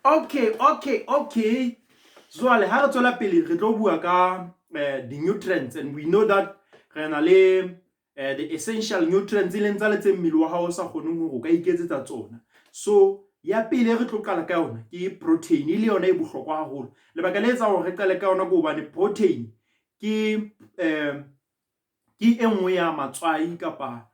Okay. Jwale ha re tswela pele re tlo bua ka the nutrients, and we know that re na le the essential nutrients leng tsa letse mmele wa hao sa kgoneng hore o ka iketsetsa tsona. So ya pele re tlo qala ka yona ke protein, ile yona e bohlokwa haholo. Lebaka le etsa hore re qale ka yona ke hobane protein ke enngwe ya matswai kapa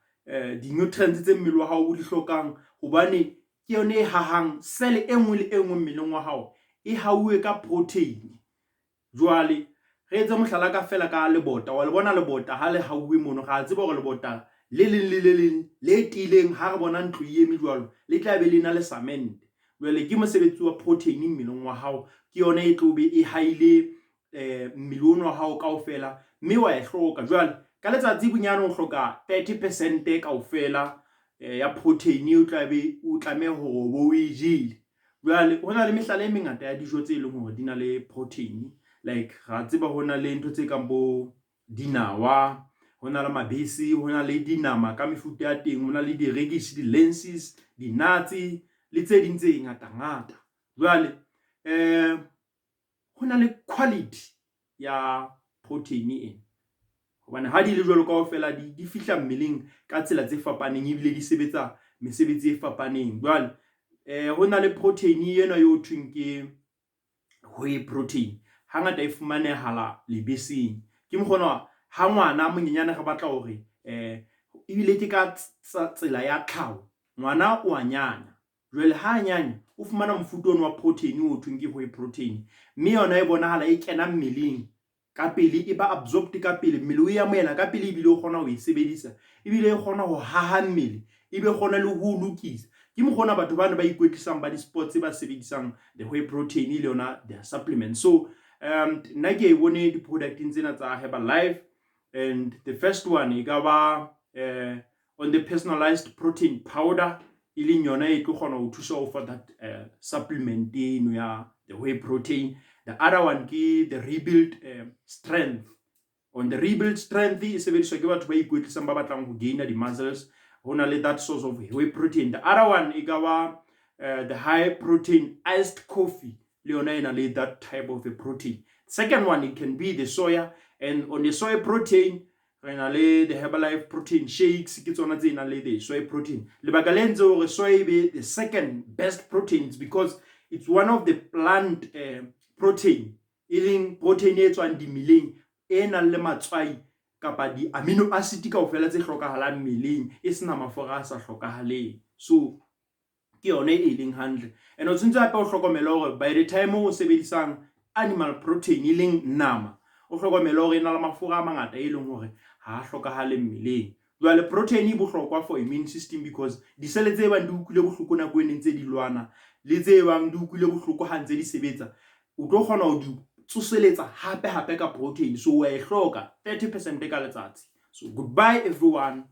di nutrients tse mmele wa hao o di hlokang, hobane ke yone e hahang sele enngwe le enngwe mmeleng wa hao e hauwe ka protein. Jwale re etse mohlala ka fela ka lebota, wa le bona lebota ha le hauwe mono, ga tseba hore lebota le leng le tileng ha re bona ntlo e eme jwalo le tla be le na le cement. Jwale ke mosebetsi wa protein mmeleng wa hao, ke yone e tlobe e haile mmele wa hao kaofela, mme wa e hloka. Jwale ka letsatsi bonyane o hloka 30% kaofela ya protein o tlameha hore bo e jele. Jwale hona le mehlala e mengata ya dijo tse leng hore di na le protein, like ra tseba hona le ntho tse kang bo dinawa, hona le mabese, hona le dinama ka mefuta ya teng, hona le diregisi, di lenses, di nuts le tse ding tse ngata. Jwale hona le quality ya protein ena, hobane ha di le jwalo kaofela di fihla mmeleng ka tsela tse fapaneng ebile di sebetsa mesebetsi e fapaneng. Jwale hona le protein ena yo thweng ke whey protein, hangata e fumanehala lebeseng. Ke mokgona ha ngwana monyenyane re batla hore ebile ke ka tsela ya tlhaho, ngwana o a nyanya. Jwale ha nyanya o fumana mofuta wa protein o thweng ke whey protein, mme yona e bonahala e kena mmeleng ka pele, e ba absorbed ka pele, mmele o e amohela ka pele, ebile o kgona ho e sebedisa, ebile e kgona ho haha mmele, ebe kgona le ho lokisa. Ke mokgona batho bana ba ikwetlisang ba di sports ba sebedisang the whey protein le yona their supplements. So nna ke bone di products tsena tsa Herbalife, and the first one e ka ba on the personalized protein powder, e leng yona e tlo kgona ho thusa ho fa that supplement eno ya the whey protein. The other one ke the rebuild strength. On the rebuild strength e sebediswa ke batho ba ikwetlisang ba batlang ho gaina di muscles, hona le that source of whey protein. The other one e ka ba the high protein iced coffee, le yona ena le that type of a protein. Second one, it can be the soya, and on the soy protein re na le the Herbalife protein shakes, ke tsona tse nang le the soy protein. Lebaka le ntse hore soy be the second best proteins because it's one of the plant protein, e leng protein e tswang dimeleng, e nang le matswai kapa di amino acid kaofela tse hlokahalang mmeleng, e sena mafura a sa hlokahaleng. So ke yone e leng hantle, and o tshwantse hape o hlokomela hore by the time o sebedisang animal protein e leng nama, o hlokomela hore e na le mafura a mangata e leng hore ha a hlokahale mmeleng. Jwale protein e bohlokwa for immune system because disele tse bang di utlwile bohloko nako e ntse di lwana, le tse bang di utlwile bohloko ha ntse di sebetsa, o tlo kgona ho di tsoseletsa hape ka protein. So wa e hloka 30% ka letsatsi. So goodbye everyone.